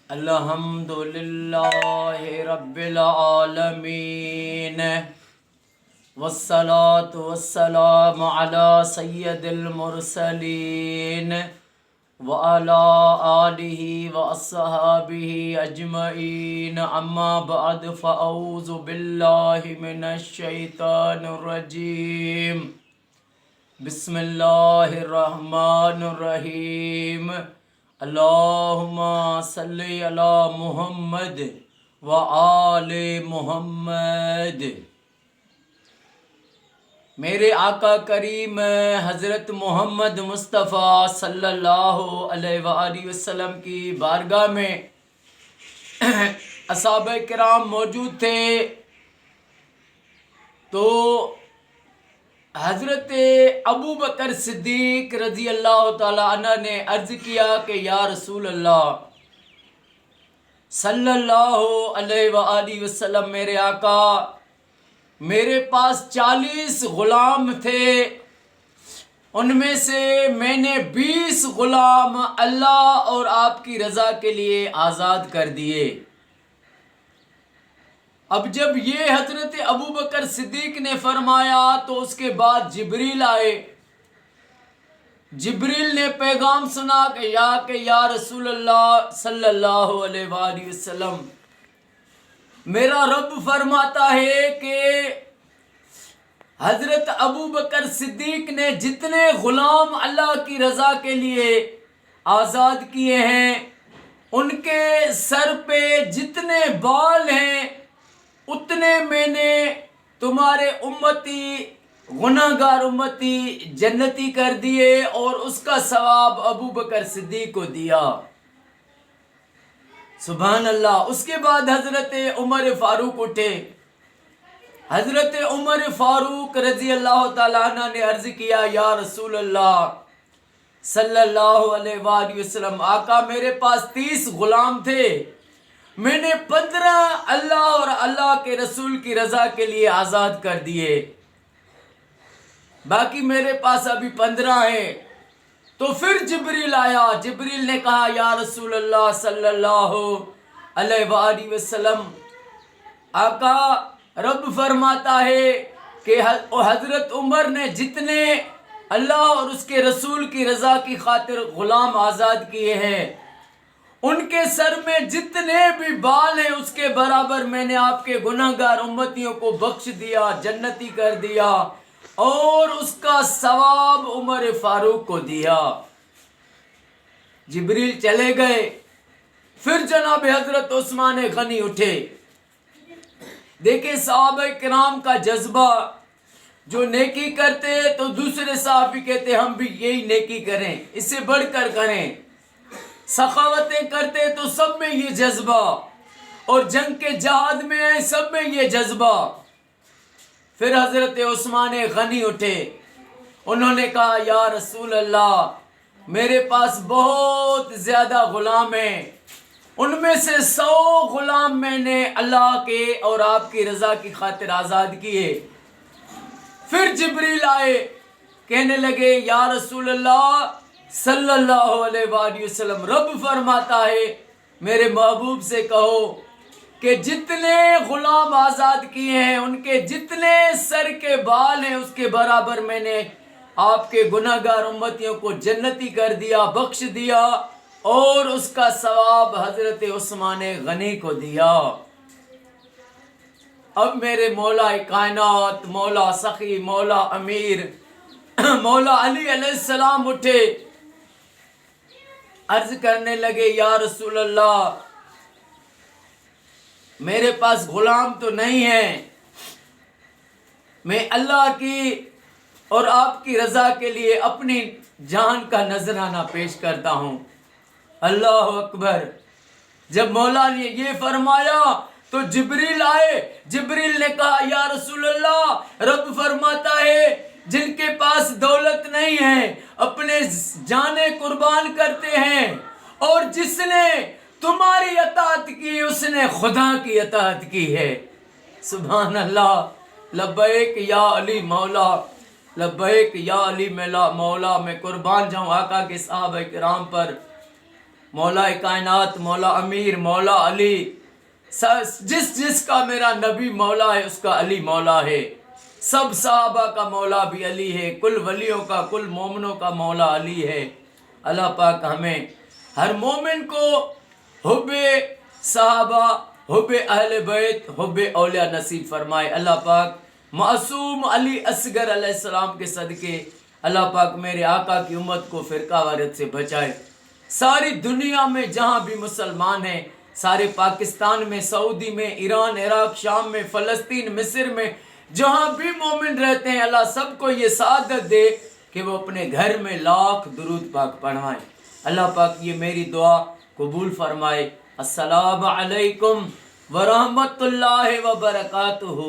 الحمد للہ رب العالمین والصلاة والسلام علی سید المرسلین وعلی آلہ واصحابہ اجمعین اما بعد فاعوذ باللہ من الشیطان الرجیم بسم اللہ الرحمن الرحیم اللہم صلی علی محمد وآل محمد۔ میرے آقا کریم حضرت محمد مصطفیٰ صلی اللہ علیہ وآلہ وسلم کی بارگاہ میں اصحابہ کرام موجود تھے، تو حضرت ابو بکر صدیق رضی اللہ تعالیٰ عنہ نے عرض کیا کہ یا رسول اللہ صلی اللہ علیہ وآلہ وسلم، میرے آقا، میرے پاس 40 غلام تھے، ان میں سے میں نے 20 غلام اللہ اور آپ کی رضا کے لیے آزاد کر دیے۔ اب جب یہ حضرت ابو بکر صدیق نے فرمایا تو اس کے بعد جبریل آئے۔ جبریل نے پیغام سنا کہ یا رسول اللہ صلی اللہ علیہ وآلہ وسلم، میرا رب فرماتا ہے کہ حضرت ابو بکر صدیق نے جتنے غلام اللہ کی رضا کے لیے آزاد کیے ہیں، ان کے سر پہ جتنے بال ہیں اتنے میں نے تمہارے امتی، گناہگار امتی جنتی کر دیے اور اس کا ثواب ابو بکر صدیق کو دیا۔ سبحان اللہ۔ اس کے بعد حضرت عمر فاروق اٹھے۔ حضرت عمر فاروق رضی اللہ تعالیٰ عنہ نے عرض کیا یا رسول اللہ صلی اللہ علیہ وآلہ وسلم، آقا میرے پاس 30 غلام تھے، میں نے 15 اللہ اور اللہ کے رسول کی رضا کے لیے آزاد کر دیے، باقی میرے پاس ابھی 15 ہیں۔ تو پھر جبریل آیا۔ جبریل نے کہا یا رسول اللہ صلی اللہ علیہ وآلہ وسلم، آقا رب فرماتا ہے کہ حضرت عمر نے جتنے اللہ اور اس کے رسول کی رضا کی خاطر غلام آزاد کیے ہیں، ان کے سر میں جتنے بھی بال ہیں اس کے برابر میں نے آپ کے گناہگار امتیوں کو بخش دیا، جنتی کر دیا، اور اس کا ثواب عمر فاروق کو دیا۔ جبریل چلے گئے۔ پھر جناب حضرت عثمان غنی اٹھے۔ دیکھیں صحابہ کرام کا جذبہ، جو نیکی کرتے تو دوسرے صحابی کہتے ہم بھی یہی نیکی کریں، اس سے بڑھ کر کریں، سخاوتیں کرتے تو سب میں یہ جذبہ، اور جنگ کے جہاد میں ہے سب میں یہ جذبہ۔ پھر حضرت عثمان غنی اٹھے، انہوں نے کہا یا رسول اللہ میرے پاس بہت زیادہ غلام ہیں، ان میں سے 100 غلام میں نے اللہ کے اور آپ کی رضا کی خاطر آزاد کیے۔ پھر جبریل آئے، کہنے لگے یا رسول اللہ صلی اللہ علیہ وآلہ وسلم، رب فرماتا ہے میرے محبوب سے کہو کہ جتنے غلام آزاد کیے ہیں ان کے جتنے سر کے بال ہیں اس کے برابر میں نے آپ کے گناہگار امتیوں کو جنتی کر دیا، بخش دیا، اور اس کا ثواب حضرت عثمان غنی کو دیا۔ اب میرے مولا کائنات، مولا سخی، مولا امیر، مولا علی علیہ السلام اٹھے، عرض کرنے لگے یا رسول اللہ میرے پاس غلام تو نہیں ہیں، میں اللہ کی اور آپ کی رضا کے لیے اپنی جان کا نذرانہ پیش کرتا ہوں۔ اللہ اکبر۔ جب مولا نے یہ فرمایا تو جبریل آئے۔ جبریل نے کہا یا رسول اللہ رب فرماتا ہے جن کے پاس دولت نہیں ہے اپنے جانیں قربان کرتے ہیں، اور جس نے تمہاری اطاعت کی اس نے خدا کی اطاعت کی ہے۔ سبحان اللہ۔ لبیک یا علی مولا، لبیک یا علی مولا، میں قربان جاؤں آقا کے صحابہ کرام پر۔ مولا کائنات، مولا امیر، مولا علی، جس کا میرا نبی مولا ہے اس کا علی مولا ہے، سب صحابہ کا مولا بھی علی ہے، کل ولیوں کا، کل مومنوں کا مولا علی ہے۔ اللہ پاک ہمیں ہر مومن کو حب صحابہ، حب اہل بیت، حب اولیاء نصیب فرمائے۔ اللہ پاک معصوم علی اصغر علیہ السلام کے صدقے اللہ پاک میرے آقا کی امت کو فرقہ واریت سے بچائے۔ ساری دنیا میں جہاں بھی مسلمان ہیں، سارے پاکستان میں، سعودی میں، ایران، عراق، شام میں، فلسطین، مصر میں، جہاں بھی مومن رہتے ہیں، اللہ سب کو یہ سعادت دے کہ وہ اپنے گھر میں لاکھ درود پاک پڑھوائیں۔ اللہ پاک یہ میری دعا قبول فرمائے۔ السلام علیکم ورحمۃ اللہ وبرکاتہ۔